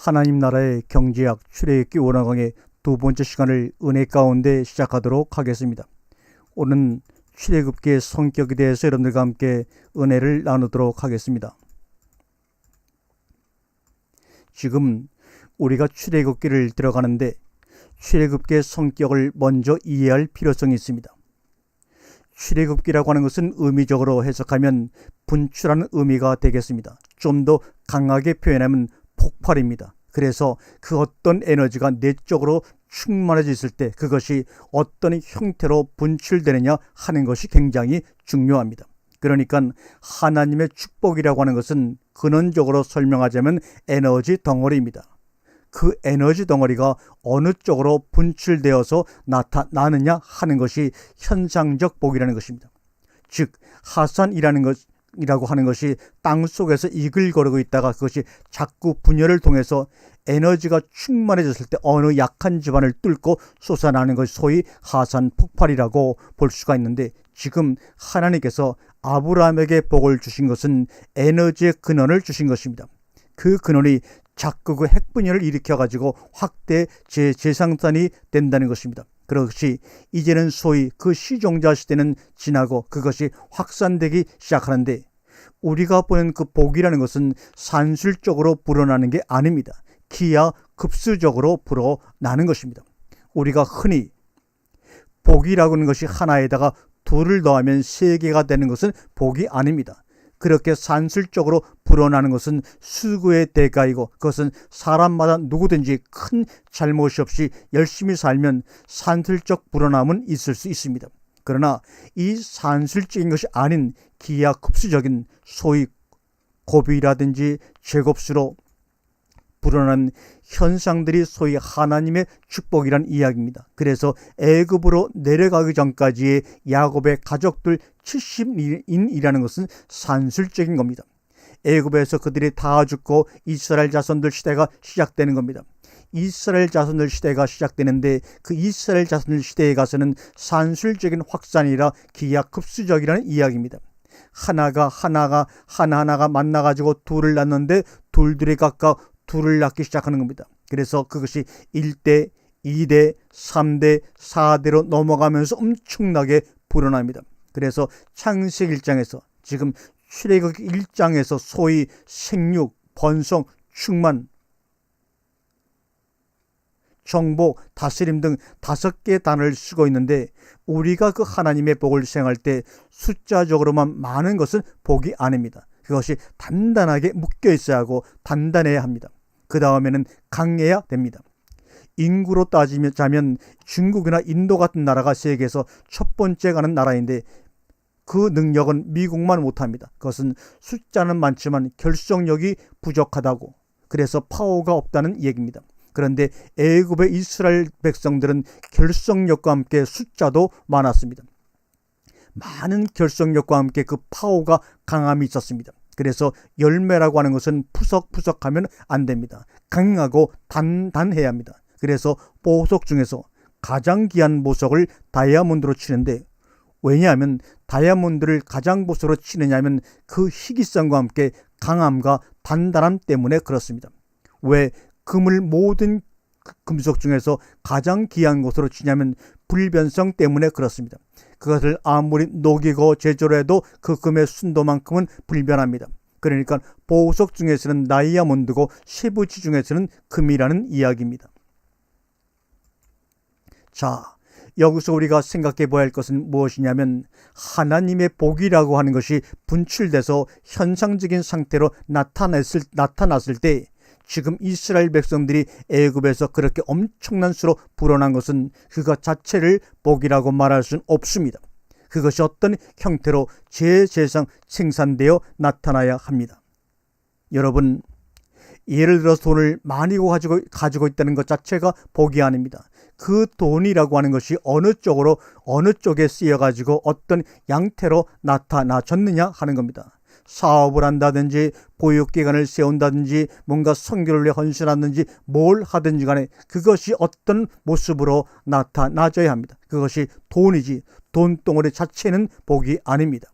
하나님 나라의 경제학 출애굽기 원어강의 두 번째 시간을 은혜 가운데 시작하도록 하겠습니다. 오늘은 출애굽기의 성격에 대해서 여러분들과 함께 은혜를 나누도록 하겠습니다. 지금 우리가 출애굽기를 들어가는데 출애굽기의 성격을 먼저 이해할 필요성이 있습니다. 출애굽기라고 하는 것은 의미적으로 해석하면 분출하는 의미가 되겠습니다. 좀 더 강하게 표현하면 폭발입니다. 그래서 그 어떤 에너지가 내적으로 충만해져 있을 때 그것이 어떤 형태로 분출되느냐 하는 것이 굉장히 중요합니다. 그러니까 하나님의 축복이라고 하는 것은 근원적으로 설명하자면 에너지 덩어리입니다. 그 에너지 덩어리가 어느 쪽으로 분출되어서 나타나느냐 하는 것이 현상적 복이라는 것입니다. 즉 하산이라고 하는 것이 땅 속에서 이글거리고 있다가 그것이 자꾸 분열을 통해서 에너지가 충만해졌을 때 어느 약한 집안을 뚫고 솟아나는 것이 소위 하산 폭발이라고 볼 수가 있는데, 지금 하나님께서 아브라함에게 복을 주신 것은 에너지의 근원을 주신 것입니다. 그 근원이 자꾸 그 핵분열을 일으켜가지고 확대 재생산이 된다는 것입니다. 그것이 이제는 소위 그 시종자 시대는 지나고 그것이 확산되기 시작하는데, 우리가 보는 그 복이라는 것은 산술적으로 불어나는 게 아닙니다. 기하 급수적으로 불어나는 것입니다. 우리가 흔히 복이라고 하는 것이 하나에다가 둘을 더하면 세 개가 되는 것은 복이 아닙니다. 그렇게 산술적으로 불어나는 것은 수고의 대가이고, 그것은 사람마다 누구든지 큰 잘못이 없이 열심히 살면 산술적 불어남은 있을 수 있습니다. 그러나 이 산술적인 것이 아닌 기하급수적인 소위 고비라든지 제곱수로 불어난 현상들이 소위 하나님의 축복이란 이야기입니다. 그래서 애굽으로 내려가기 전까지의 야곱의 가족들 70인이라는 것은 산술적인 겁니다. 애굽에서 그들이 다 죽고 이스라엘 자손들 시대가 시작되는 겁니다. 이스라엘 자손들 시대가 시작되는데 그 이스라엘 자손들 시대에 가서는 산술적인 확산이라 기하급수적이라는 이야기입니다. 하나하나가 만나가지고 둘을 낳는데 둘들이 각각 둘을 낳기 시작하는 겁니다. 그래서 그것이 1대, 2대, 3대, 4대로 넘어가면서 엄청나게 불어납니다. 그래서 창세기 1장에서 지금 출애굽기 1장에서 소위 생육, 번성, 충만, 정복, 다스림 등 5개의 단어를 쓰고 있는데, 우리가 그 하나님의 복을 수행할 때 숫자적으로만 많은 것은 복이 아닙니다. 그것이 단단하게 묶여 있어야 하고 단단해야 합니다. 그 다음에는 강해야 됩니다. 인구로 따지자면 중국이나 인도 같은 나라가 세계에서 첫 번째 가는 나라인데 그 능력은 미국만 못합니다. 그것은 숫자는 많지만 결속력이 부족하다고, 그래서 파워가 없다는 얘기입니다. 그런데 애굽의 이스라엘 백성들은 결속력과 함께 숫자도 많았습니다. 많은 결속력과 함께 그 파워가 강함이 있었습니다. 그래서 열매라고 하는 것은 푸석푸석하면 안 됩니다. 강하고 단단해야 합니다. 그래서 보석 중에서 가장 귀한 보석을 다이아몬드로 치는데, 왜냐하면 다이아몬드를 가장 보석으로 치느냐면 그 희귀성과 함께 강함과 단단함 때문에 그렇습니다. 왜 금을 모든 금속 중에서 가장 귀한 것으로 치냐면 불변성 때문에 그렇습니다. 그것을 아무리 녹이고 제조를 해도 그 금의 순도만큼은 불변합니다. 그러니까 보석 중에서는 다이아몬드고 쇠붙이 중에서는 금이라는 이야기입니다. 자, 여기서 우리가 생각해 봐야 할 것은 무엇이냐면, 하나님의 복이라고 하는 것이 분출돼서 현상적인 상태로 나타났을 때, 지금 이스라엘 백성들이 애굽에서 그렇게 엄청난 수로 불어난 것은 그것 자체를 복이라고 말할 수는 없습니다. 그것이 어떤 형태로 재생 생산되어 나타나야 합니다. 여러분, 예를 들어서 돈을 많이 가지고 있다는 것 자체가 복이 아닙니다. 그 돈이라고 하는 것이 어느 쪽에 쓰여가지고 어떤 양태로 나타나졌느냐 하는 겁니다. 사업을 한다든지 보육기관을 세운다든지 뭔가 선교를 위해 헌신하든지 뭘 하든지 간에 그것이 어떤 모습으로 나타나져야 합니다. 그것이 돈이지 돈덩어리 자체는 복이 아닙니다.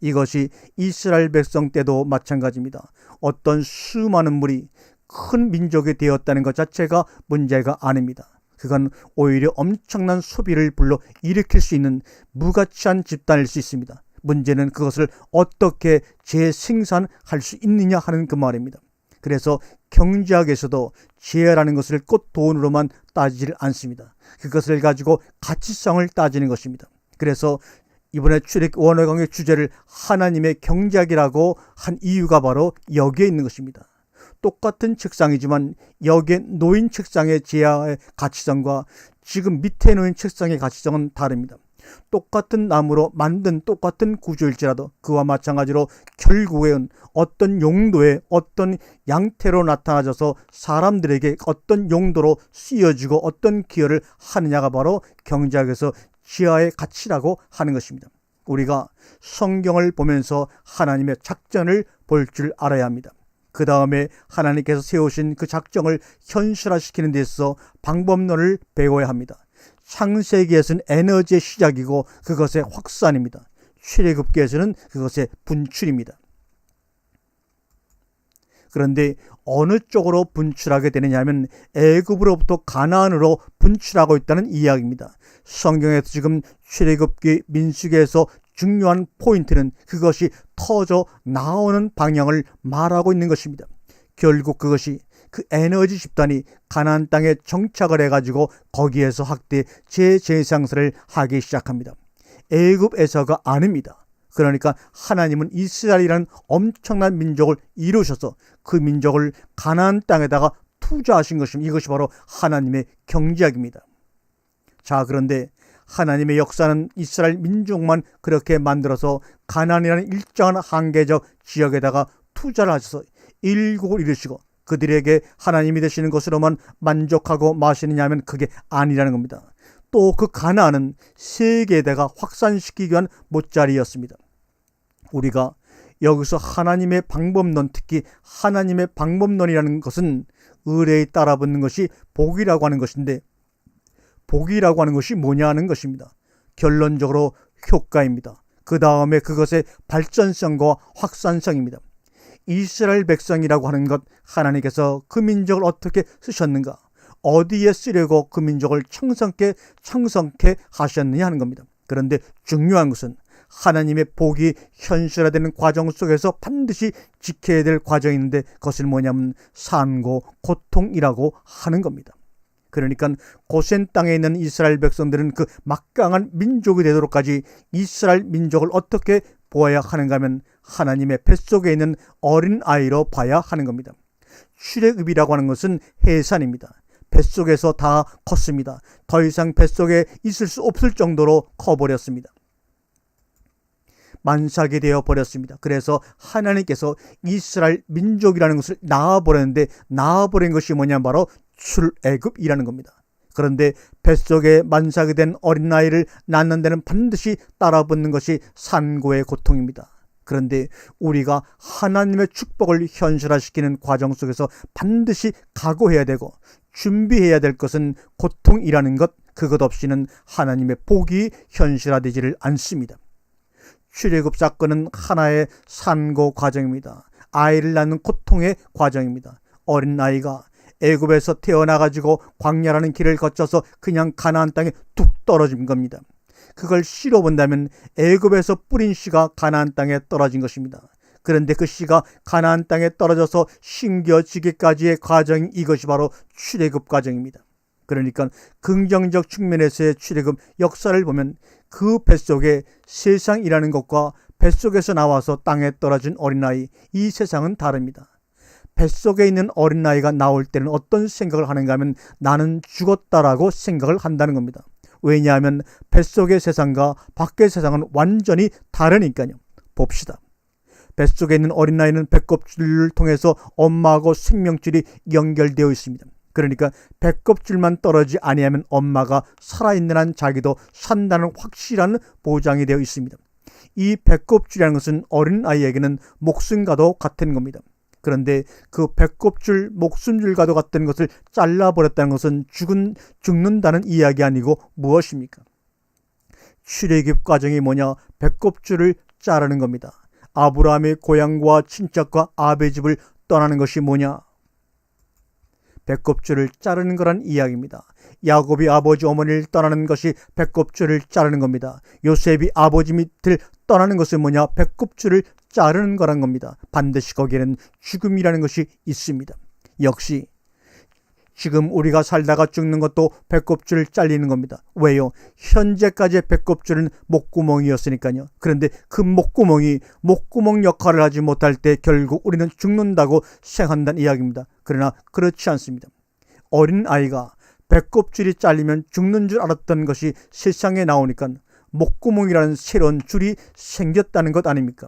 이것이 이스라엘 백성 때도 마찬가지입니다. 어떤 수많은 물이 큰 민족이 되었다는 것 자체가 문제가 아닙니다. 그건 오히려 엄청난 소비를 불러 일으킬 수 있는 무가치한 집단일 수 있습니다. 문제는 그것을 어떻게 재생산할 수 있느냐 하는 그 말입니다. 그래서 경제학에서도 지혜라는 것을 꼭 돈으로만 따지질 않습니다. 그것을 가지고 가치성을 따지는 것입니다. 그래서 이번에 출애굽 원어 강의 주제를 하나님의 경제학이라고 한 이유가 바로 여기에 있는 것입니다. 똑같은 책상이지만 여기에 놓인 책상의 지혜의 가치성과 지금 밑에 놓인 책상의 가치성은 다릅니다. 똑같은 나무로 만든 똑같은 구조일지라도 그와 마찬가지로 결국엔 어떤 용도의 어떤 양태로 나타나져서 사람들에게 어떤 용도로 쓰여지고 어떤 기여를 하느냐가 바로 경제학에서 지혜의 가치라고 하는 것입니다. 우리가 성경을 보면서 하나님의 작전을 볼 줄 알아야 합니다. 그 다음에 하나님께서 세우신 그 작정을 현실화시키는 데 있어서 방법론을 배워야 합니다. 창세기에서는 에너지의 시작이고 그것의 확산입니다. 출애굽기에서는 그것의 분출입니다. 그런데 어느 쪽으로 분출하게 되느냐 하면 애굽으로부터 가나안으로 분출하고 있다는 이야기입니다. 성경에서 지금 출애굽기 민수기에서 중요한 포인트는 그것이 터져 나오는 방향을 말하고 있는 것입니다. 결국 그것이 그 에너지 집단이 가나안 땅에 정착을 해가지고 거기에서 학대 재생산을 하기 시작합니다. 애굽에서가 아닙니다. 그러니까 하나님은 이스라엘이라는 엄청난 민족을 이루셔서 그 민족을 가나안 땅에다가 투자하신 것입니다. 이것이 바로 하나님의 경제학입니다. 자, 그런데 하나님의 역사는 이스라엘 민족만 그렇게 만들어서 가나안이라는 일정한 한계적 지역에다가 투자를 하셔서 일국을 이루시고 그들에게 하나님이 되시는 것으로만 만족하고 마시느냐 하면 그게 아니라는 겁니다. 또 그 가나안은 세계에다가 확산시키기 위한 못자리였습니다. 우리가 여기서 하나님의 방법론, 특히 하나님의 방법론이라는 것은 의뢰에 따라붙는 것이 복이라고 하는 것인데, 복이라고 하는 것이 뭐냐 하는 것입니다. 결론적으로 효과입니다. 그 다음에 그것의 발전성과 확산성입니다. 이스라엘 백성이라고 하는 것, 하나님께서 그 민족을 어떻게 쓰셨는가, 어디에 쓰려고 그 민족을 청성케 하셨느냐 하는 겁니다. 그런데 중요한 것은 하나님의 복이 현실화되는 과정 속에서 반드시 지켜야 될 과정이 있는데 그것은 뭐냐면 산고 고통이라고 하는 겁니다. 그러니까 고센 땅에 있는 이스라엘 백성들은 그 막강한 민족이 되도록까지 이스라엘 민족을 어떻게 보아야 하는가 하면 하나님의 뱃속에 있는 어린아이로 봐야 하는 겁니다. 출애굽이라고 하는 것은 해산입니다. 뱃속에서 다 컸습니다. 더 이상 뱃속에 있을 수 없을 정도로 커버렸습니다. 만삭이 되어 버렸습니다. 그래서 하나님께서 이스라엘 민족이라는 것을 낳아버렸는데 낳아버린 것이 뭐냐면 바로 출애굽이라는 겁니다. 그런데 뱃속에 만삭이 된 어린아이를 낳는 데는 반드시 따라붙는 것이 산고의 고통입니다. 그런데 우리가 하나님의 축복을 현실화시키는 과정 속에서 반드시 각오해야 되고 준비해야 될 것은 고통이라는 것, 그것 없이는 하나님의 복이 현실화되지를 않습니다. 출애굽 사건은 하나의 산고 과정입니다. 아이를 낳는 고통의 과정입니다. 어린아이가 애굽에서 태어나가지고 광야라는 길을 거쳐서 그냥 가나안 땅에 뚝 떨어진 겁니다. 그걸 씨로 본다면 애굽에서 뿌린 씨가 가나안 땅에 떨어진 것입니다. 그런데 그 씨가 가나안 땅에 떨어져서 심겨지기까지의 과정이 이것이 바로 출애굽 과정입니다. 그러니까 긍정적 측면에서의 출애굽 역사를 보면 그 뱃속에 세상이라는 것과 뱃속에서 나와서 땅에 떨어진 어린아이, 이 세상은 다릅니다. 뱃속에 있는 어린아이가 나올 때는 어떤 생각을 하는가 하면 나는 죽었다라고 생각을 한다는 겁니다. 왜냐하면 뱃속의 세상과 밖의 세상은 완전히 다르니까요. 봅시다. 뱃속에 있는 어린아이는 배꼽줄을 통해서 엄마하고 생명줄이 연결되어 있습니다. 그러니까 배꼽줄만 떨어지지 아니하면 엄마가 살아있는 한 자기도 산다는 확실한 보장이 되어 있습니다. 이 배꼽줄이라는 것은 어린아이에게는 목숨과도 같은 겁니다. 그런데 그 배꼽줄, 목숨줄과도 같은 것을 잘라버렸다는 것은 죽는다는 이야기 아니고 무엇입니까? 출애굽 과정이 뭐냐? 배꼽줄을 자르는 겁니다. 아브라함의 고향과 친척과 아베 집을 떠나는 것이 뭐냐? 배꼽줄을 자르는 거란 이야기입니다. 야곱이 아버지 어머니를 떠나는 것이 배꼽줄을 자르는 겁니다. 요셉이 아버지 밑을 떠나는 것은 뭐냐? 배꼽줄을 자르는 거란 겁니다. 반드시 거기에는 죽음이라는 것이 있습니다. 역시 지금 우리가 살다가 죽는 것도 배꼽줄을 잘리는 겁니다. 왜요? 현재까지의 배꼽줄은 목구멍이었으니까요. 그런데 그 목구멍이 목구멍 역할을 하지 못할 때 결국 우리는 죽는다고 생각한다는 이야기입니다. 그러나 그렇지 않습니다. 어린아이가 배꼽줄이 잘리면 죽는 줄 알았던 것이 세상에 나오니까 목구멍이라는 새로운 줄이 생겼다는 것 아닙니까?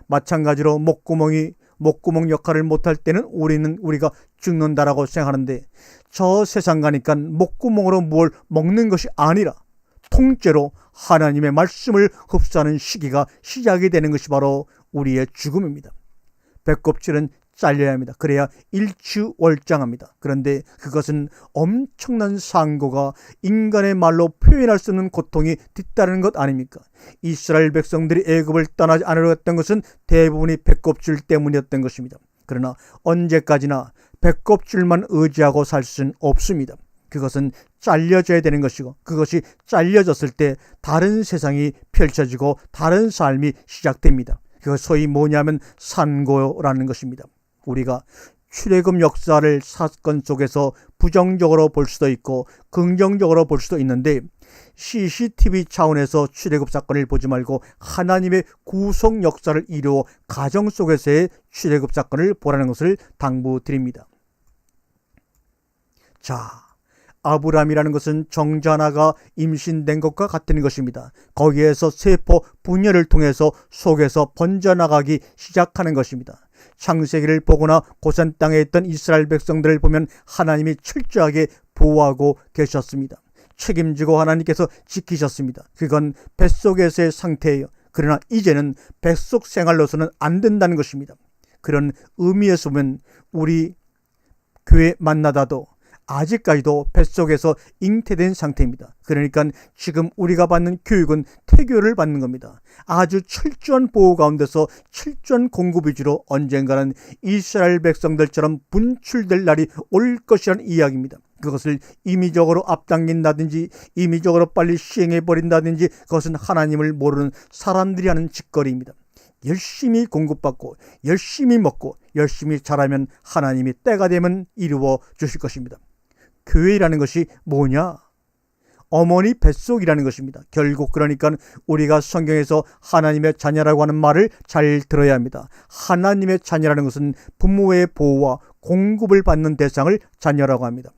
마찬가지로 목구멍 역할을 못할 때는 우리가 죽는다라고 생각하는데, 저 세상 가니까 목구멍으로 뭘 먹는 것이 아니라 통째로 하나님의 말씀을 흡수하는 시기가 시작이 되는 것이 바로 우리의 죽음입니다. 배꼽줄은 잘려야 합니다. 그래야 일취월장합니다. 그런데 그것은 엄청난 상고가 인간의 말로 표현할 수 없는 고통이 뒤따르는 것 아닙니까? 이스라엘 백성들이 애굽을 떠나지 않으려 했던 것은 대부분이 배꼽줄 때문이었던 것입니다. 그러나 언제까지나 배꼽줄만 의지하고 살 수는 없습니다. 그것은 잘려져야 되는 것이고, 그것이 잘려졌을 때 다른 세상이 펼쳐지고 다른 삶이 시작됩니다. 그것 소위 뭐냐면 산고라는 것입니다. 우리가 출애굽 역사를 사건 속에서 부정적으로 볼 수도 있고 긍정적으로 볼 수도 있는데, CCTV 차원에서 출애굽 사건을 보지 말고 하나님의 구속 역사를 이루어 가정 속에서의 출애굽 사건을 보라는 것을 당부드립니다. 자, 아브람이라는 것은 정자 하나가 임신된 것과 같은 것입니다. 거기에서 세포 분열을 통해서 속에서 번져나가기 시작하는 것입니다. 창세기를 보거나 고산 땅에 있던 이스라엘 백성들을 보면 하나님이 철저하게 보호하고 계셨습니다. 책임지고 하나님께서 지키셨습니다. 그건 뱃속에서의 상태예요. 그러나 이제는 뱃속 생활로서는 안 된다는 것입니다. 그런 의미에서 보면 우리 교회 만나다도 아직까지도 뱃속에서 잉태된 상태입니다. 그러니까 지금 우리가 받는 교육은 태교를 받는 겁니다. 아주 철저한 보호 가운데서 철저한 공급 위주로 언젠가는 이스라엘 백성들처럼 분출될 날이 올 것이라는 이야기입니다. 그것을 임의적으로 앞당긴다든지 임의적으로 빨리 시행해버린다든지 그것은 하나님을 모르는 사람들이 하는 짓거리입니다. 열심히 공급받고 열심히 먹고 열심히 자라면 하나님이 때가 되면 이루어 주실 것입니다. 교회라는 것이 뭐냐? 어머니 뱃속이라는 것입니다. 결국 그러니까 우리가 성경에서 하나님의 자녀라고 하는 말을 잘 들어야 합니다. 하나님의 자녀라는 것은 부모의 보호와 공급을 받는 대상을 자녀라고 합니다.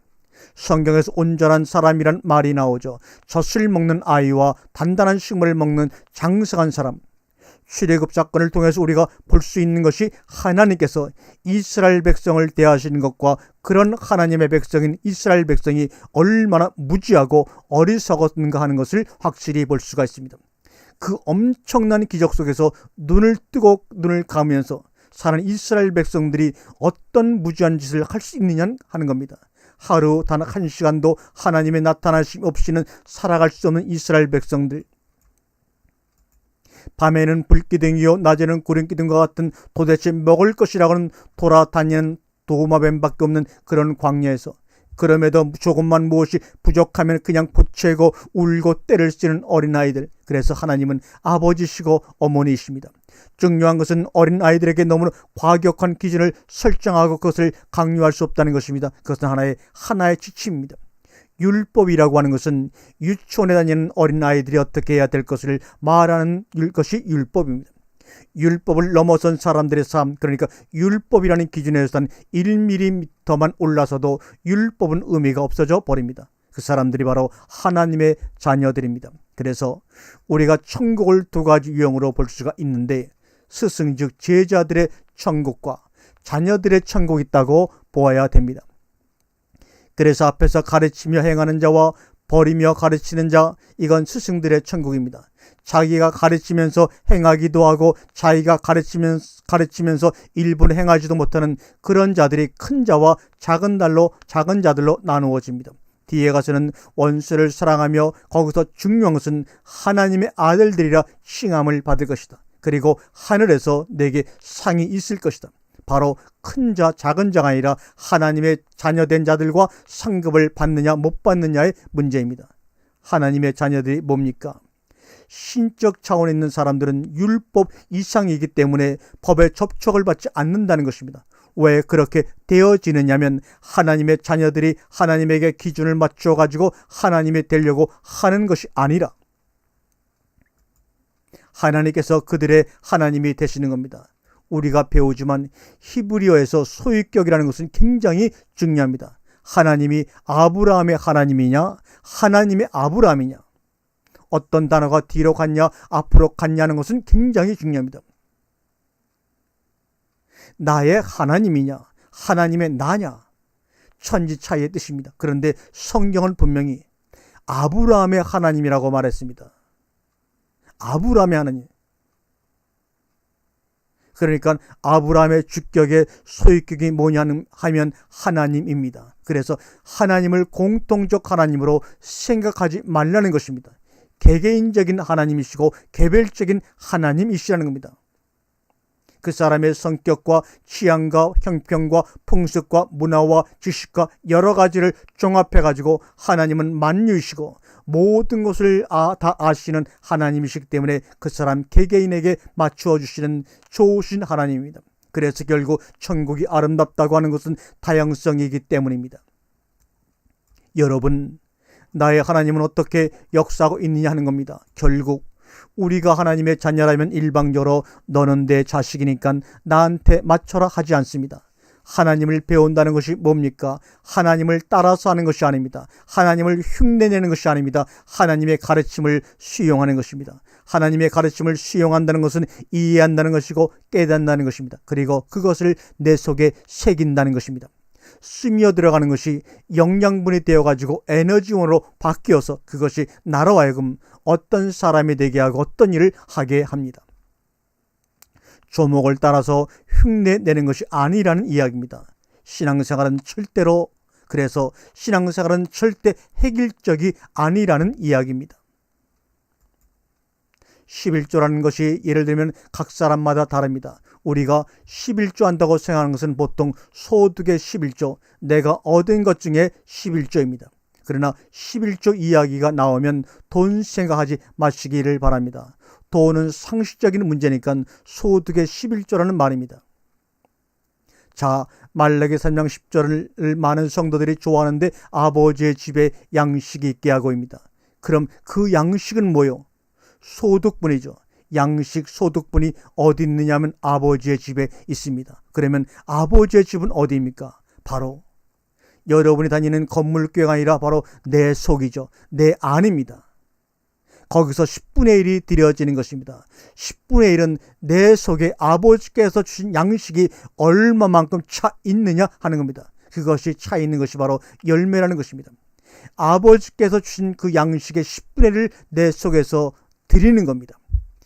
성경에서 온전한 사람이란 말이 나오죠. 젖을 먹는 아이와 단단한 식물을 먹는 장성한 사람. 출애굽 사건을 통해서 우리가 볼 수 있는 것이 하나님께서 이스라엘 백성을 대하시는 것과 그런 하나님의 백성인 이스라엘 백성이 얼마나 무지하고 어리석었는가 하는 것을 확실히 볼 수가 있습니다. 그 엄청난 기적 속에서 눈을 뜨고 눈을 감으면서 사는 이스라엘 백성들이 어떤 무지한 짓을 할 수 있느냐 하는 겁니다. 하루 단 한 시간도 하나님의 나타나심 없이는 살아갈 수 없는 이스라엘 백성들, 밤에는 불기둥이요 낮에는 구름기둥과 같은 도대체 먹을 것이라고는 돌아다니는 도마뱀밖에 없는 그런 광야에서, 그럼에도 조금만 무엇이 부족하면 그냥 보채고 울고 때를 쓰는 어린아이들. 그래서 하나님은 아버지시고 어머니이십니다. 중요한 것은 어린아이들에게 너무나 과격한 기준을 설정하고 그것을 강요할 수 없다는 것입니다. 그것은 하나의 지침입니다. 율법이라고 하는 것은 유치원에 다니는 어린아이들이 어떻게 해야 될 것을 말하는 것이 율법입니다. 율법을 넘어선 사람들의 삶, 그러니까 율법이라는 기준에서 한 1mm만 올라서도 율법은 의미가 없어져 버립니다. 그 사람들이 바로 하나님의 자녀들입니다. 그래서 우리가 천국을 두 가지 유형으로 볼 수가 있는데, 스승 즉 제자들의 천국과 자녀들의 천국이 있다고 보아야 됩니다. 그래서 앞에서 가르치며 행하는 자와 버리며 가르치는 자, 이건 스승들의 천국입니다. 자기가 가르치면서 행하기도 하고 자기가 가르치면서 일부는 행하지도 못하는 그런 자들이 큰 자와 작은 자들로 나누어집니다. 뒤에 가서는 원수를 사랑하며 거기서 중요한 것은 하나님의 아들들이라 칭함을 받을 것이다. 그리고 하늘에서 내게 상이 있을 것이다. 바로 큰 자 작은 자가 아니라 하나님의 자녀된 자들과 상급을 받느냐 못 받느냐의 문제입니다. 하나님의 자녀들이 뭡니까? 신적 차원에 있는 사람들은 율법 이상이기 때문에 법에 접촉을 받지 않는다는 것입니다. 왜 그렇게 되어지느냐면 하나님의 자녀들이 하나님에게 기준을 맞춰 가지고 하나님이 되려고 하는 것이 아니라 하나님께서 그들의 하나님이 되시는 겁니다. 우리가 배우지만 히브리어에서 소유격이라는 것은 굉장히 중요합니다. 하나님이 아브라함의 하나님이냐 하나님의 아브라함이냐, 어떤 단어가 뒤로 갔냐 앞으로 갔냐는 것은 굉장히 중요합니다. 나의 하나님이냐 하나님의 나냐, 천지 차이의 뜻입니다. 그런데 성경은 분명히 아브라함의 하나님이라고 말했습니다. 아브라함의 하나님. 그러니까 아브라함의 주격의 소유격이 뭐냐 하면 하나님입니다. 그래서 하나님을 공통적 하나님으로 생각하지 말라는 것입니다. 개개인적인 하나님이시고 개별적인 하나님이시라는 겁니다. 그 사람의 성격과 취향과 형편과 풍습과 문화와 지식과 여러 가지를 종합해가지고 하나님은 만유이시고 모든 것을 다 아시는 하나님이시기 때문에 그 사람 개개인에게 맞추어 주시는 좋으신 하나님입니다. 그래서 결국 천국이 아름답다고 하는 것은 다양성이기 때문입니다. 여러분, 나의 하나님은 어떻게 역사하고 있느냐 하는 겁니다. 결국 우리가 하나님의 자녀라면 일방적으로 너는 내 자식이니까 나한테 맞춰라 하지 않습니다. 하나님을 배운다는 것이 뭡니까? 하나님을 따라서 하는 것이 아닙니다. 하나님을 흉내내는 것이 아닙니다. 하나님의 가르침을 수용하는 것입니다. 하나님의 가르침을 수용한다는 것은 이해한다는 것이고 깨닫는다는 것입니다. 그리고 그것을 내 속에 새긴다는 것입니다. 스며 들어가는 것이 영양분이 되어가지고 에너지원으로 바뀌어서 그것이 나로 하여금 어떤 사람이 되게 하고 어떤 일을 하게 합니다. 조목을 따라서 흉내내는 것이 아니라는 이야기입니다. 신앙생활은 절대로, 그래서 신앙생활은 절대 획일적이 아니라는 이야기입니다. 11조라는 것이 예를 들면 각 사람마다 다릅니다. 우리가 11조 한다고 생각하는 것은 보통 소득의 11조, 내가 얻은 것 중에 11조입니다. 그러나 11조 이야기가 나오면 돈 생각하지 마시기를 바랍니다. 돈은 상식적인 문제니까 소득의 11조라는 말입니다. 자, 말라기 3장 10절을 많은 성도들이 좋아하는데 아버지의 집에 양식이 있게 하고입니다. 그럼 그 양식은 뭐요? 소득분이죠. 양식 소득분이 어디 있느냐면 아버지의 집에 있습니다. 그러면 아버지의 집은 어디입니까? 바로 여러분이 다니는 건물교회가 아니라 바로 내 속이죠. 내 안입니다. 거기서 10분의 1이 드려지는 것입니다. 10분의 1은 내 속에 아버지께서 주신 양식이 얼마만큼 차 있느냐 하는 겁니다. 그것이 차 있는 것이 바로 열매라는 것입니다. 아버지께서 주신 그 양식의 10분의 1을 내 속에서 드리는 겁니다.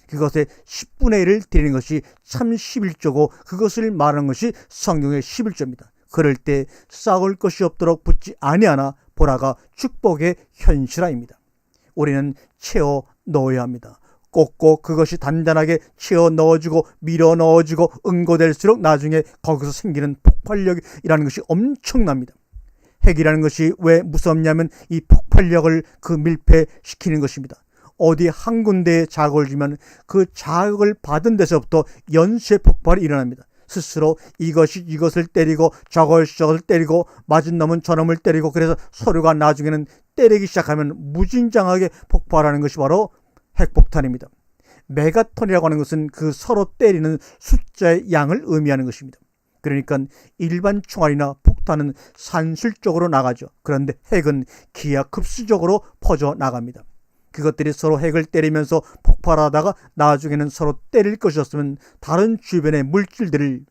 그것의 10분의 1을 드리는 것이 참 11조고 그것을 말하는 것이 성경의 11조입니다. 그럴 때 썩을 것이 없도록 붙지 아니하나 보라가 축복의 현실화입니다. 우리는 채워 넣어야 합니다. 꼭꼭 그것이 단단하게 채워 넣어주고 밀어 넣어주고 응고될수록 나중에 거기서 생기는 폭발력이라는 것이 엄청납니다. 핵이라는 것이 왜 무섭냐면 이 폭발력을 그 밀폐시키는 것입니다. 어디 한 군데에 자극을 주면 그 자극을 받은 데서부터 연쇄 폭발이 일어납니다. 스스로 이것을 때리고 저것을 때리고 맞은 놈은 저놈을 때리고 그래서 서로가 나중에는 때리기 시작하면 무진장하게 폭발하는 것이 바로 핵폭탄입니다. 메가톤이라고 하는 것은 그 서로 때리는 숫자의 양을 의미하는 것입니다. 그러니까 일반 총알이나 폭탄은 산술적으로 나가죠. 그런데 핵은 기하급수적으로 퍼져 나갑니다. 그것들이 서로 핵을 때리면서 폭발하다가 나중에는 서로 때릴 것이었으면 다른 주변의 물질들을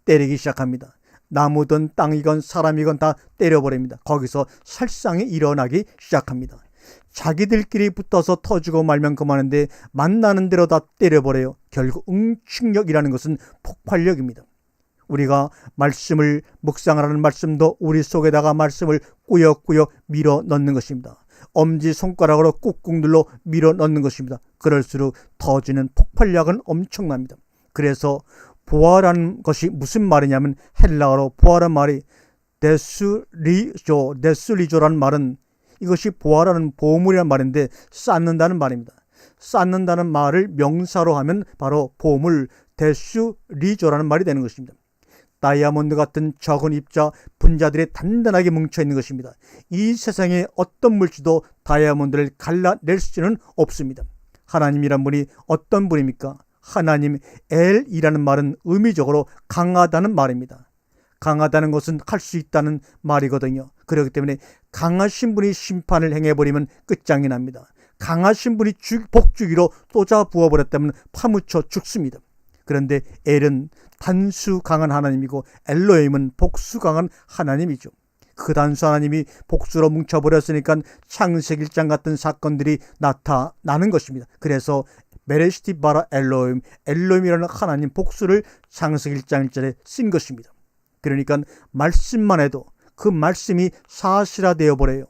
때리기 시작합니다. 나무든 땅이건 사람이건 다 때려버립니다. 거기서 살상이 일어나기 시작합니다. 자기들끼리 붙어서 터지고 말면 그만인데 만나는 대로 다 때려버려요. 결국 응축력이라는 것은 폭발력입니다. 우리가 말씀을 묵상하라는 말씀도 우리 속에다가 말씀을 꾸역꾸역 밀어 넣는 것입니다. 엄지손가락으로 꾹꾹 눌러 밀어 넣는 것입니다. 그럴수록 터지는 폭발력은 엄청납니다. 그래서 보아라는 것이 무슨 말이냐면 헬라어로 보아라는 말이 데스리조라는 말은 이것이 보아라는 보물이라는 말인데 쌓는다는 말입니다. 쌓는다는 말을 명사로 하면 바로 보물 데스리조라는 말이 되는 것입니다. 다이아몬드 같은 적은 입자 분자들이 단단하게 뭉쳐있는 것입니다. 이 세상에 어떤 물질도 다이아몬드를 갈라낼 수는 없습니다. 하나님이란 분이 어떤 분입니까? 하나님 엘이라는 말은 의미적으로 강하다는 말입니다. 강하다는 것은 할 수 있다는 말이거든요. 그렇기 때문에 강하신 분이 심판을 행해버리면 끝장이 납니다. 강하신 분이 복주기로 쏟아 부어버렸다면 파묻혀 죽습니다. 그런데 엘은 단수 강한 하나님이고 엘로힘은 복수 강한 하나님이죠. 그 단수 하나님이 복수로 뭉쳐버렸으니까 창세기 1장 같은 사건들이 나타나는 것입니다. 그래서 메레시티 바라 엘로힘이라는 하나님 복수를 창세기 1장 1절에 쓴 것입니다. 그러니까 말씀만 해도 그 말씀이 사실화되어 버려요.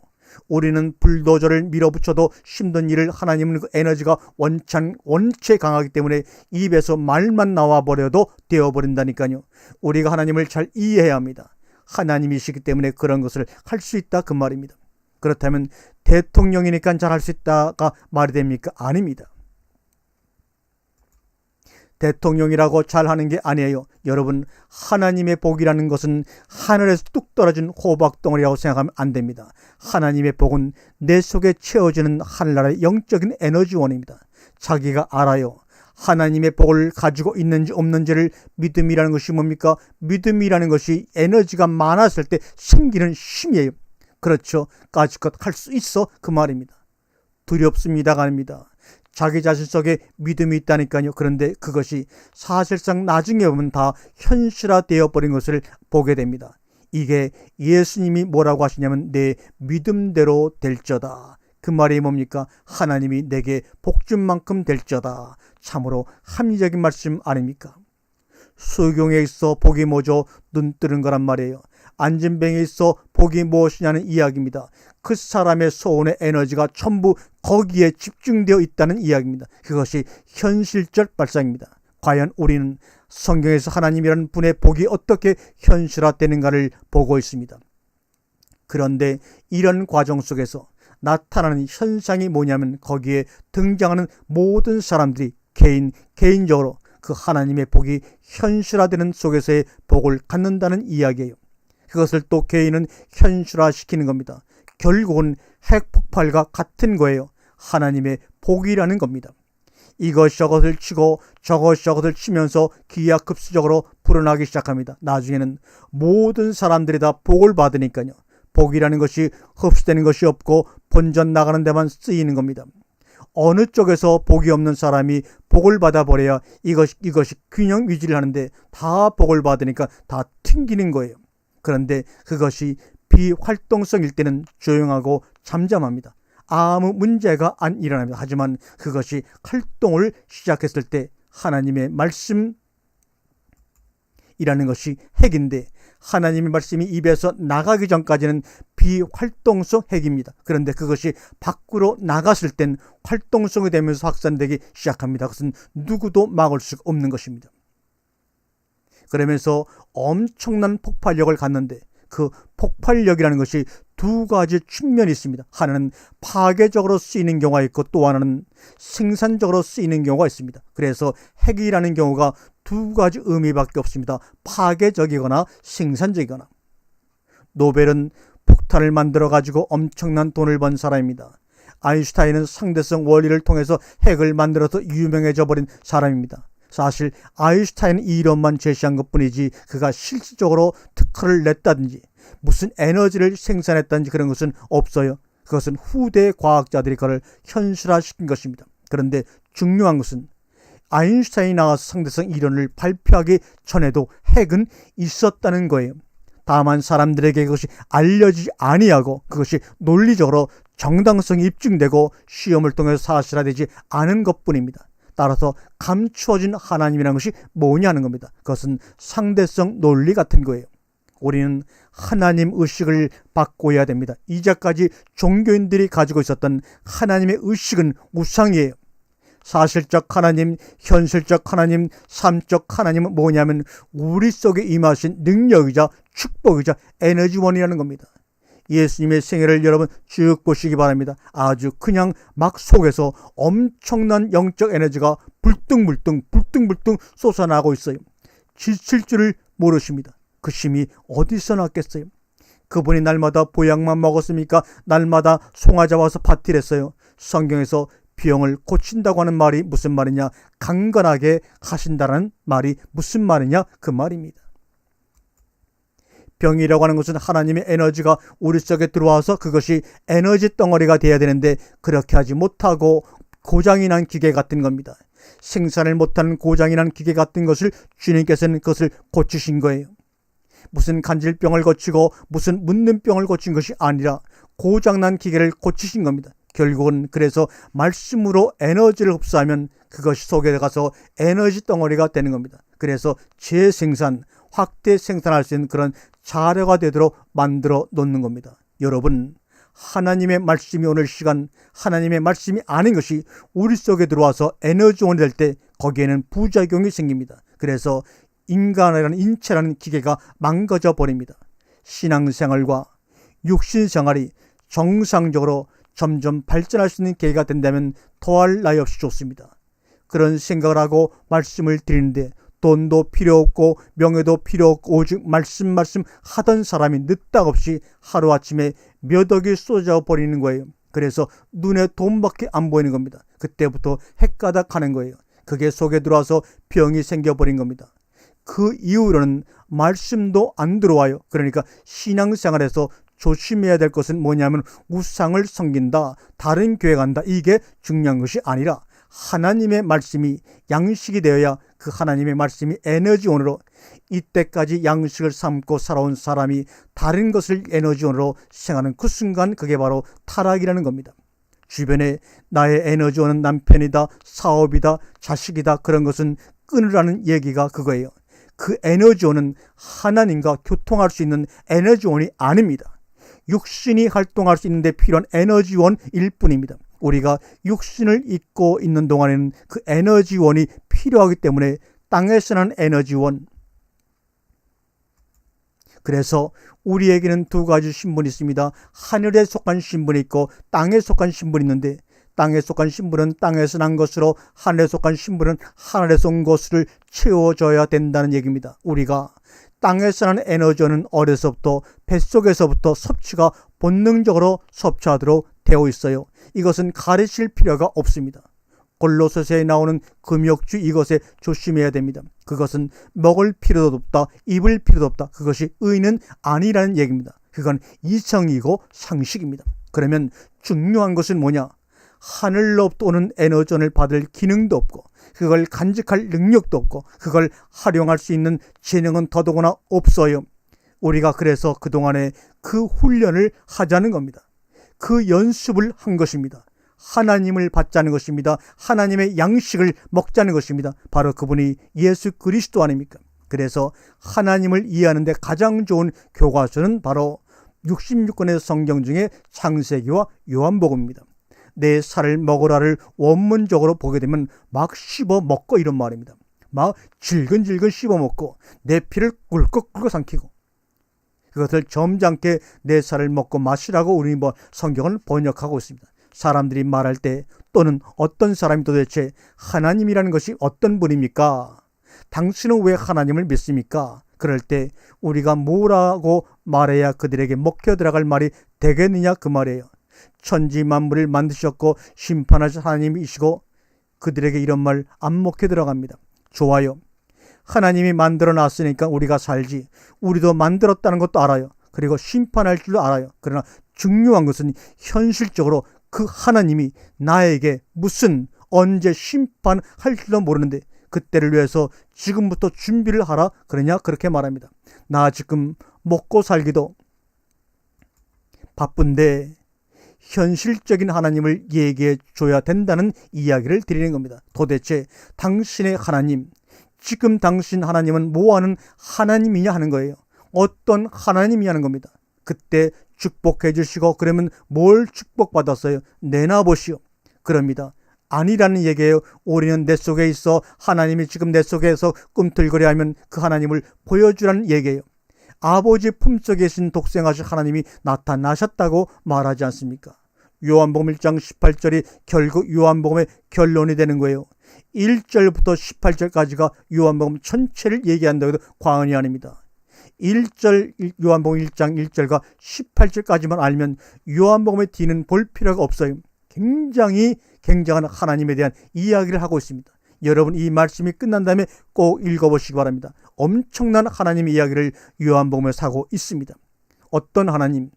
우리는 불도저를 밀어붙여도 힘든 일을 하나님은 그 에너지가 원체 강하기 때문에 입에서 말만 나와버려도 되어버린다니까요. 우리가 하나님을 잘 이해해야 합니다. 하나님이시기 때문에 그런 것을 할 수 있다 그 말입니다. 그렇다면 대통령이니까 잘 할 수 있다가 말이 됩니까? 아닙니다. 대통령이라고 잘하는 게 아니에요. 여러분, 하나님의 복이라는 것은 하늘에서 뚝 떨어진 호박덩어리라고 생각하면 안 됩니다. 하나님의 복은 내 속에 채워지는 하늘나라의 영적인 에너지원입니다. 자기가 알아요. 하나님의 복을 가지고 있는지 없는지를. 믿음이라는 것이 뭡니까? 믿음이라는 것이 에너지가 많았을 때 생기는 힘이에요. 그렇죠. 까짓것 할 수 있어 그 말입니다. 두렵습니다가 아닙니다. 자기 자신 속에 믿음이 있다니까요. 그런데 그것이 사실상 나중에 보면 다 현실화되어 버린 것을 보게 됩니다. 이게 예수님이 뭐라고 하시냐면 내 믿음대로 될저다. 그 말이 뭡니까? 하나님이 내게 복준 만큼 될저다. 참으로 합리적인 말씀 아닙니까? 수경에 있어 복이 뭐죠? 눈 뜨는 거란 말이에요. 안진뱅에 있어 복이 무엇이냐는 이야기입니다. 그 사람의 소원의 에너지가 전부 거기에 집중되어 있다는 이야기입니다. 그것이 현실적 발상입니다. 과연 우리는 성경에서 하나님이라는 분의 복이 어떻게 현실화되는가를 보고 있습니다. 그런데 이런 과정 속에서 나타나는 현상이 뭐냐면 거기에 등장하는 모든 사람들이 개인적으로 그 하나님의 복이 현실화되는 속에서의 복을 갖는다는 이야기예요. 그것을 또 개인은 현실화시키는 겁니다. 결국은 핵폭발과 같은 거예요. 하나님의 복이라는 겁니다. 이것저것을 치고 저것저것을 치면서 기하급수적으로 불어나기 시작합니다. 나중에는 모든 사람들이 다 복을 받으니까요. 복이라는 것이 흡수되는 것이 없고 본전 나가는 데만 쓰이는 겁니다. 어느 쪽에서 복이 없는 사람이 복을 받아버려야 이것이 균형 유지를 하는데 다 복을 받으니까 다 튕기는 거예요. 그런데 그것이 비활동성일 때는 조용하고 잠잠합니다. 아무 문제가 안 일어납니다. 하지만 그것이 활동을 시작했을 때 하나님의 말씀이라는 것이 핵인데 하나님의 말씀이 입에서 나가기 전까지는 비활동성 핵입니다. 그런데 그것이 밖으로 나갔을 땐 활동성이 되면서 확산되기 시작합니다. 그것은 누구도 막을 수가 없는 것입니다. 그러면서 엄청난 폭발력을 갖는데 그 폭발력이라는 것이 두 가지 측면이 있습니다. 하나는 파괴적으로 쓰이는 경우가 있고 또 하나는 생산적으로 쓰이는 경우가 있습니다. 그래서 핵이라는 경우가 두 가지 의미밖에 없습니다. 파괴적이거나 생산적이거나. 노벨은 폭탄을 만들어 가지고 엄청난 돈을 번 사람입니다. 아인슈타인은 상대성 원리를 통해서 핵을 만들어서 유명해져 버린 사람입니다. 사실 아인슈타인은 이 이론만 제시한 것뿐이지 그가 실질적으로 특허를 냈다든지 무슨 에너지를 생산했다든지 그런 것은 없어요. 그것은 후대 과학자들이 그걸 현실화시킨 것입니다. 그런데 중요한 것은 아인슈타인이 나와서 상대성 이론을 발표하기 전에도 핵은 있었다는 거예요. 다만 사람들에게 그것이 알려지지 아니하고 그것이 논리적으로 정당성이 입증되고 시험을 통해서 사실화되지 않은 것뿐입니다. 따라서 감추어진 하나님이라는 것이 뭐냐는 겁니다. 그것은 상대성 논리 같은 거예요. 우리는 하나님 의식을 바꿔야 됩니다. 이제까지 종교인들이 가지고 있었던 하나님의 의식은 우상이에요. 사실적 하나님, 현실적 하나님, 삶적 하나님은 뭐냐면 우리 속에 임하신 능력이자 축복이자 에너지원이라는 겁니다. 예수님의 생애를 여러분 쭉 보시기 바랍니다. 아주 그냥 막 속에서 엄청난 영적 에너지가 불뚱불뚱 솟아나고 있어요. 지칠 줄을 모르십니다. 그 힘이 어디서 났겠어요? 그분이 날마다 보약만 먹었습니까? 날마다 송아 잡아서 파티를 했어요. 성경에서 병을 고친다고 하는 말이 무슨 말이냐? 강건하게 하신다는 말이 무슨 말이냐? 그 말입니다. 병이라고 하는 것은 하나님의 에너지가 우리 속에 들어와서 그것이 에너지 덩어리가 되어야 되는데 그렇게 하지 못하고 고장이 난 기계 같은 겁니다. 생산을 못하는 고장이 난 기계 같은 것을 주님께서는 그것을 고치신 거예요. 무슨 간질병을 고치고 무슨 묻는 병을 고친 것이 아니라 고장난 기계를 고치신 겁니다. 결국은 그래서 말씀으로 에너지를 흡수하면 그것이 속에 들어가서 에너지 덩어리가 되는 겁니다. 그래서 재생산, 확대 생산할 수 있는 그런 자료가 되도록 만들어 놓는 겁니다. 여러분, 하나님의 말씀이 오늘 시간 하나님의 말씀이 아닌 것이 우리 속에 들어와서 에너지원이 될 때 거기에는 부작용이 생깁니다. 그래서 인간이라는 인체라는 기계가 망가져 버립니다. 신앙생활과 육신생활이 정상적으로 점점 발전할 수 있는 계기가 된다면 더할 나위 없이 좋습니다. 그런 생각을 하고 말씀을 드리는데 돈도 필요 없고 명예도 필요 없고 오직 말씀 하던 사람이 늦닥없이 하루아침에 몇 억이 쏟아져 버리는 거예요. 그래서 눈에 돈밖에 안 보이는 겁니다. 그때부터 헷가닥하는 거예요. 그게 속에 들어와서 병이 생겨버린 겁니다. 그 이후로는 말씀도 안 들어와요. 그러니까 신앙생활에서 조심해야 될 것은 뭐냐면 우상을 섬긴다, 다른 교회 간다, 이게 중요한 것이 아니라 하나님의 말씀이 양식이 되어야 그 하나님의 말씀이 에너지원으로 이때까지 양식을 삼고 살아온 사람이 다른 것을 에너지원으로 생각하는 그 순간 그게 바로 타락이라는 겁니다. 주변에 나의 에너지원은 남편이다, 사업이다, 자식이다 그런 것은 끊으라는 얘기가 그거예요. 그 에너지원은 하나님과 교통할 수 있는 에너지원이 아닙니다. 육신이 활동할 수 있는데 필요한 에너지원일 뿐입니다. 우리가 육신을 입고 있는 동안에는 그 에너지원이 필요하기 때문에 땅에서 나는 에너지원. 그래서 우리에게는 두 가지 신분이 있습니다. 하늘에 속한 신분이 있고 땅에 속한 신분이 있는데 땅에 속한 신분은 땅에서 난 것으로 하늘에 속한 신분은 하늘에서 온 것을 채워줘야 된다는 얘기입니다. 우리가 땅에서 나는 에너지원은 어려서부터 뱃속에서부터 섭취가 본능적으로 섭취하도록 되어 있어요. 이것은 가르칠 필요가 없습니다. 골로새서에 나오는 금욕주 이것에 조심해야 됩니다. 그것은 먹을 필요도 없다, 입을 필요도 없다. 그것이 의는 아니라는 얘기입니다. 그건 이성이고 상식입니다. 그러면 중요한 것은 뭐냐? 하늘로부터 오는 에너지원을 받을 기능도 없고 그걸 간직할 능력도 없고 그걸 활용할 수 있는 재능은 더더구나 없어요. 우리가 그래서 그동안에 그 훈련을 하자는 겁니다. 그 연습을 한 것입니다. 하나님을 받자는 것입니다. 하나님의 양식을 먹자는 것입니다. 바로 그분이 예수 그리스도 아닙니까? 그래서 하나님을 이해하는데 가장 좋은 교과서는 바로 66권의 성경 중에 창세기와 요한복음입니다. 내 살을 먹으라를 원문적으로 보게 되면 막 씹어 먹고 이런 말입니다. 막 질근질근 씹어 먹고 내 피를 꿀꺽꿀꺽 삼키고 그것을 점잖게 내 살을 먹고 마시라고 우리 성경을 번역하고 있습니다. 사람들이 말할 때 또는 어떤 사람이 도대체 하나님이라는 것이 어떤 분입니까? 당신은 왜 하나님을 믿습니까? 그럴 때 우리가 뭐라고 말해야 그들에게 먹혀 들어갈 말이 되겠느냐 그 말이에요. 천지 만물을 만드셨고 심판하신 하나님이시고 그들에게 이런 말 안 먹혀 들어갑니다. 좋아요. 하나님이 만들어 놨으니까 우리가 살지. 우리도 만들었다는 것도 알아요. 그리고 심판할 줄도 알아요. 그러나 중요한 것은 현실적으로 그 하나님이 나에게 무슨 언제 심판할지도 모르는데 그때를 위해서 지금부터 준비를 하라 그러냐 그렇게 말합니다. 나 지금 먹고 살기도 바쁜데 현실적인 하나님을 얘기해 줘야 된다는 이야기를 드리는 겁니다. 도대체 당신의 하나님, 지금 당신 하나님은 뭐하는 하나님이냐 하는 거예요. 어떤 하나님이냐는 겁니다. 그때 축복해 주시고 그러면 뭘 축복받았어요? 내놔보시오. 그럽니다. 아니라는 얘기예요. 우리는 내 속에 있어 하나님이 지금 내 속에서 꿈틀거려 하면 그 하나님을 보여주라는 얘기예요. 아버지 품속에 계신 독생하신 하나님이 나타나셨다고 말하지 않습니까? 요한복음 1장 18절이 결국 요한복음의 결론이 되는 거예요. 1절부터 18절까지가 요한복음 전체를 얘기한다고 해도 과언이 아닙니다. 1절 요한복음 1장 1절과 18절까지만 알면 요한복음의 뒤는 볼 필요가 없어요. 굉장히 굉장한 하나님에 대한 이야기를 하고 있습니다. 여러분 이 말씀이 끝난 다음에 꼭 읽어보시기 바랍니다. 엄청난 하나님의 이야기를 요한복음에 하고 있습니다. 어떤 하나님?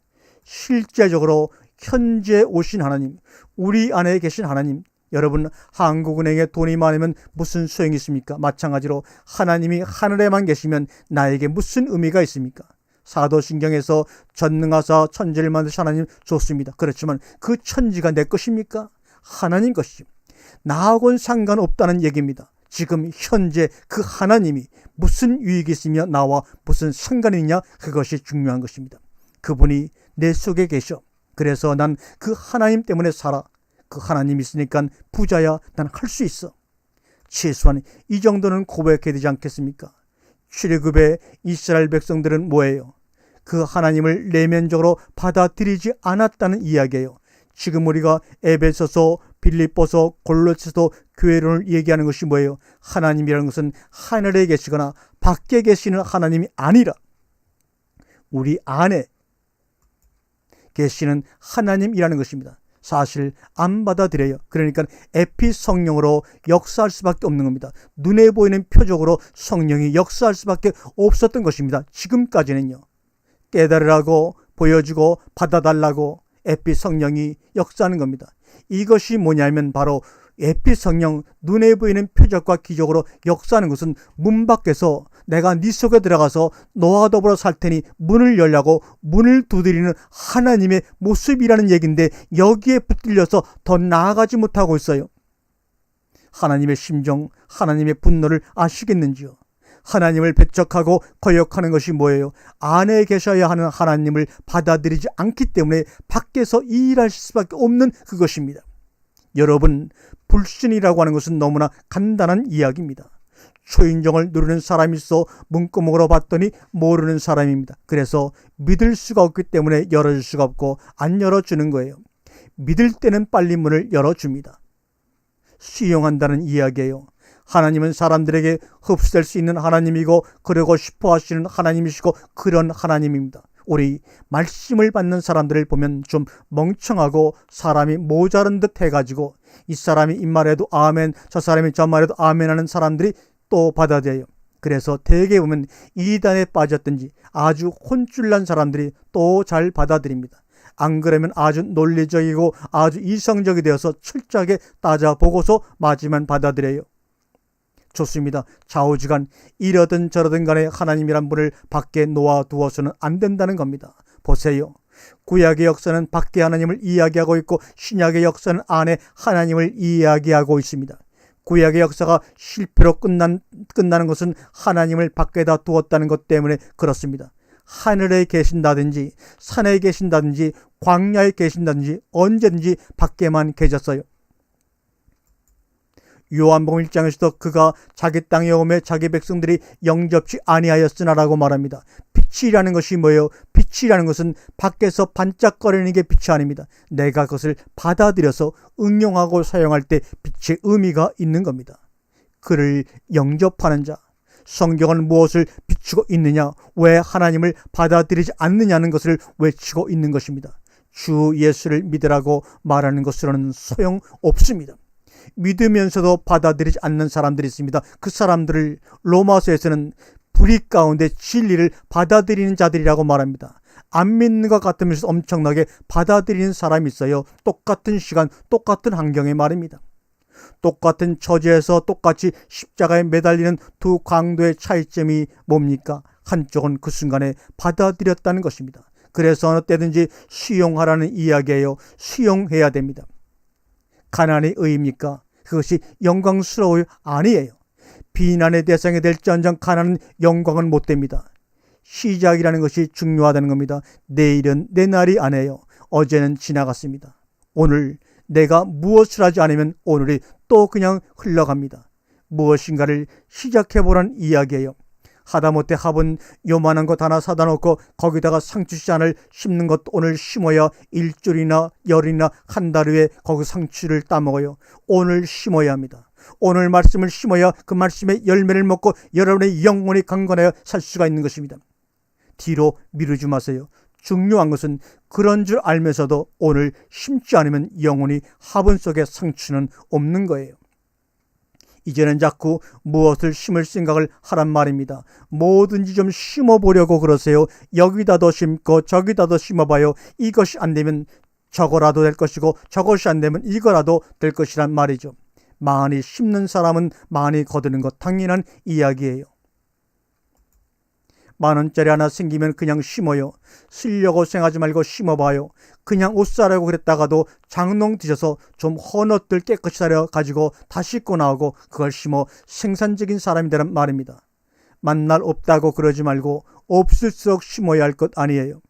실제적으로 현재 오신 하나님, 우리 안에 계신 하나님. 여러분 한국은행에 돈이 많으면 무슨 소용이 있습니까? 마찬가지로 하나님이 하늘에만 계시면 나에게 무슨 의미가 있습니까? 사도신경에서 전능하사 천지를 만드신 하나님 좋습니다. 그렇지만 그 천지가 내 것입니까? 하나님 것이죠. 나하고는 상관없다는 얘기입니다. 지금 현재 그 하나님이 무슨 유익이 있으며 나와 무슨 상관이 있냐, 그것이 중요한 것입니다. 그분이 내 속에 계셔. 그래서 난 그 하나님 때문에 살아. 그 하나님이 있으니까 부자야. 난 할 수 있어. 최소한 이 정도는 고백해야 되지 않겠습니까? 출애굽의 이스라엘 백성들은 뭐예요? 그 하나님을 내면적으로 받아들이지 않았다는 이야기예요. 지금 우리가 에베소서, 빌립보서, 골로새서 교회론을 얘기하는 것이 뭐예요? 하나님이라는 것은 하늘에 계시거나 밖에 계시는 하나님이 아니라 우리 안에 계시는 하나님이라는 것입니다. 사실 안 받아들여요. 그러니까 에피 성령으로 역사할 수밖에 없는 겁니다. 눈에 보이는 표적으로 성령이 역사할 수밖에 없었던 것입니다. 지금까지는요. 깨달으라고 보여주고 받아달라고 에피 성령이 역사하는 겁니다. 이것이 뭐냐면 바로 에피 성령, 눈에 보이는 표적과 기적으로 역사하는 것은 문 밖에서 내가 네 속에 들어가서 너와 더불어 살 테니 문을 열라고 문을 두드리는 하나님의 모습이라는 얘기인데 여기에 붙들려서 더 나아가지 못하고 있어요. 하나님의 심정, 하나님의 분노를 아시겠는지요? 하나님을 배척하고 거역하는 것이 뭐예요? 안에 계셔야 하는 하나님을 받아들이지 않기 때문에 밖에서 일할 수밖에 없는 그것입니다. 여러분, 불신이라고 하는 것은 너무나 간단한 이야기입니다. 초인종을 누르는 사람이 있어 문구멍으로 봤더니 모르는 사람입니다. 그래서 믿을 수가 없기 때문에 열어줄 수가 없고 안 열어주는 거예요. 믿을 때는 빨리 문을 열어줍니다. 수용한다는 이야기예요. 하나님은 사람들에게 흡수될 수 있는 하나님이고 그러고 싶어 하시는 하나님이시고 그런 하나님입니다. 우리 말씀을 받는 사람들을 보면 좀 멍청하고 사람이 모자른 듯 해가지고 이 사람이 이 말해도 아멘, 저 사람이 저 말해도 아멘 하는 사람들이 또 받아들여요. 그래서 대개 보면 이단에 빠졌든지 아주 혼쭐난 사람들이 또 잘 받아들입니다. 안 그러면 아주 논리적이고 아주 이성적이 되어서 철저하게 따져보고서 맞으면 받아들여요. 좋습니다. 좌우지간 이러든 저러든 간에 하나님이란 분을 밖에 놓아두어서는 안 된다는 겁니다. 보세요. 구약의 역사는 밖에 하나님을 이야기하고 있고 신약의 역사는 안에 하나님을 이야기하고 있습니다. 구약의 역사가 실패로 끝나는 것은 하나님을 밖에다 두었다는 것 때문에 그렇습니다. 하늘에 계신다든지 산에 계신다든지 광야에 계신다든지 언제든지 밖에만 계셨어요. 요한복음 1장에서도 그가 자기 땅에 오매 자기 백성들이 영접치 아니하였으나라고 말합니다. 빛이라는 것이 뭐예요? 빛이라는 것은 밖에서 반짝거리는 게 빛이 아닙니다. 내가 그것을 받아들여서 응용하고 사용할 때 빛의 의미가 있는 겁니다. 그를 영접하는 자, 성경은 무엇을 비추고 있느냐, 왜 하나님을 받아들이지 않느냐는 것을 외치고 있는 것입니다. 주 예수를 믿으라고 말하는 것으로는 소용없습니다. 믿으면서도 받아들이지 않는 사람들이 있습니다. 그 사람들을 로마서에서는 불의 가운데 진리를 받아들이는 자들이라고 말합니다. 안 믿는 것 같으면서 엄청나게 받아들이는 사람이 있어요. 똑같은 시간, 똑같은 환경에 말입니다. 똑같은 처지에서 똑같이 십자가에 매달리는 두 강도의 차이점이 뭡니까? 한쪽은 그 순간에 받아들였다는 것입니다. 그래서 어느 때든지 수용하라는 이야기예요. 수용해야 됩니다. 가난의 의입니까? 그것이 영광스러워요? 아니에요. 비난의 대상이 될지언정 가난은 영광은 못 됩니다. 시작이라는 것이 중요하다는 겁니다. 내일은 내 날이 아니에요. 어제는 지나갔습니다. 오늘 내가 무엇을 하지 않으면 오늘이 또 그냥 흘러갑니다. 무엇인가를 시작해보라는 이야기예요. 하다못해 화분 요만한 것 하나 사다 놓고 거기다가 상추씨안을 심는 것도 오늘 심어야 일주일이나 열이나 한 달 후에 거기 상추를 따먹어요. 오늘 심어야 합니다. 오늘 말씀을 심어야 그 말씀의 열매를 먹고 여러분의 영혼이 강건하여 살 수가 있는 것입니다. 뒤로 미루지 마세요. 중요한 것은 그런 줄 알면서도 오늘 심지 않으면 영혼이 화분 속에 상추는 없는 거예요. 이제는 자꾸 무엇을 심을 생각을 하란 말입니다. 뭐든지 좀 심어보려고 그러세요. 여기다도 심고 저기다도 심어봐요. 이것이 안 되면 저거라도 될 것이고 저것이 안 되면 이거라도 될 것이란 말이죠. 많이 심는 사람은 많이 거두는 것 당연한 이야기예요. 10,000원짜리 하나 생기면 그냥 심어요. 쓰려고 생각하지 말고 심어봐요. 그냥 옷 사려고 그랬다가도 장롱 뒤져서 좀 헌 옷들 깨끗이 사려 가지고 다 씻고 나오고 그걸 심어 생산적인 사람이 되란 말입니다. 만날 없다고 그러지 말고 없을수록 심어야 할 것 아니에요.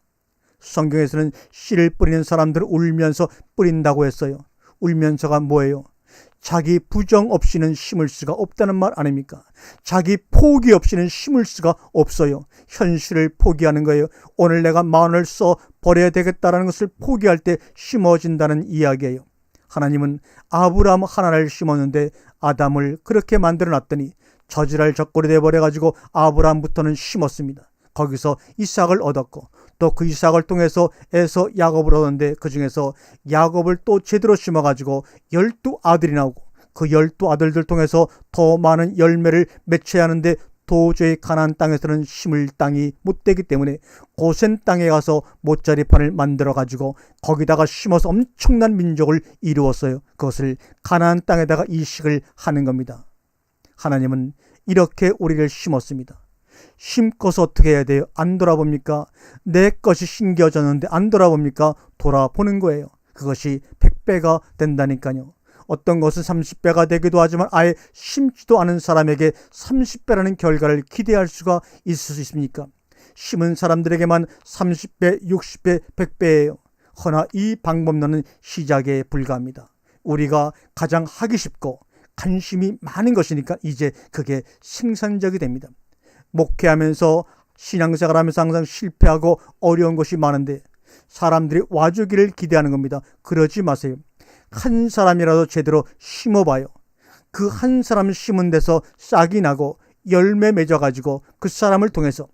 성경에서는 씨를 뿌리는 사람들을 울면서 뿌린다고 했어요. 울면서가 뭐예요? 자기 부정 없이는 심을 수가 없다는 말 아닙니까? 자기 포기 없이는 심을 수가 없어요. 현실을 포기하는 거예요. 오늘 내가 10,000원을 써 버려야 되겠다라는 것을 포기할 때 심어진다는 이야기예요. 하나님은 아브라함 하나를 심었는데 아담을 그렇게 만들어 놨더니 저지랄 적골이 돼버려가지고 아브라함부터는 심었습니다. 거기서 이삭을 얻었고 또 그 이삭을 통해서 에서 야곱을 얻었는데 그 중에서 야곱을 또 제대로 심어가지고 12아들이 나오고 그 12아들들 통해서 더 많은 열매를 맺혀야 하는데 도저히 가나안 땅에서는 심을 땅이 못 되기 때문에 고센 땅에 가서 못자리판을 만들어가지고 거기다가 심어서 엄청난 민족을 이루었어요. 그것을 가나안 땅에다가 이식을 하는 겁니다. 하나님은 이렇게 우리를 심었습니다. 심고서 어떻게 해야 돼요? 안 돌아봅니까? 내 것이 심겨졌는데 안 돌아봅니까? 돌아보는 거예요. 그것이 100배가 된다니까요. 어떤 것은 30배가 되기도 하지만 아예 심지도 않은 사람에게 30배라는 결과를 기대할 수가 있을 수 있습니까? 심은 사람들에게만 30배, 60배, 100배예요. 허나 이 방법론은 시작에 불과합니다. 우리가 가장 하기 쉽고 관심이 많은 것이니까 이제 그게 생산적이 됩니다. 목회하면서 신앙생활하면서 항상 실패하고 어려운 것이 많은데 사람들이 와주기를 기대하는 겁니다. 그러지 마세요. 한 사람이라도 제대로 심어봐요. 그 한 사람 심은 데서 싹이 나고 열매 맺어가지고 그 사람을 통해서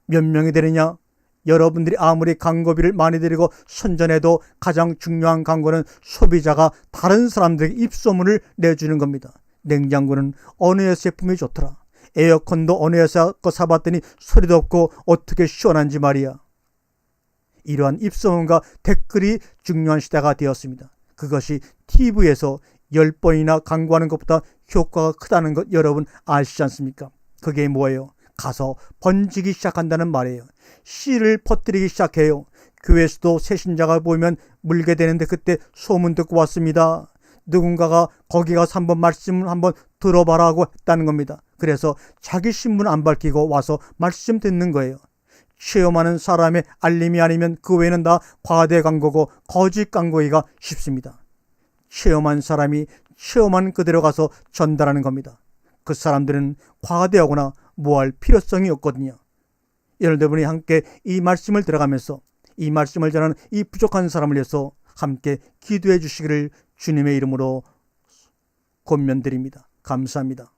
몇 명이 되느냐? 여러분들이 아무리 광고비를 많이 들이고 선전해도 가장 중요한 광고는 소비자가 다른 사람들에게 입소문을 내주는 겁니다. 냉장고는 어느 회사 제품이 좋더라. 에어컨도 어느 회사 거 사봤더니 소리도 없고 어떻게 시원한지 말이야. 이러한 입소문과 댓글이 중요한 시대가 되었습니다. 그것이 TV에서 10번이나 광고하는 것보다 효과가 크다는 것 여러분 아시지 않습니까? 그게 뭐예요? 가서 번지기 시작한다는 말이에요. 씨를 퍼뜨리기 시작해요. 교회에서도 새신자가 보이면 물게 되는데 그때 소문 듣고 왔습니다. 누군가가 거기 가서 한번 말씀을 한번 들어봐라고 했다는 겁니다. 그래서 자기 신분 안 밝히고 와서 말씀 듣는 거예요. 체험하는 사람의 알림이 아니면 그 외에는 다 과대 광고고 거짓 광고이가 쉽습니다. 체험한 사람이 체험한 그대로 가서 전달하는 겁니다. 그 사람들은 과대하거나 뭐할 필요성이 없거든요. 여러분이 함께 이 말씀을 들어가면서 이 말씀을 전하는 이 부족한 사람을 위해서 함께 기도해 주시기를 주님의 이름으로 권면드립니다. 감사합니다.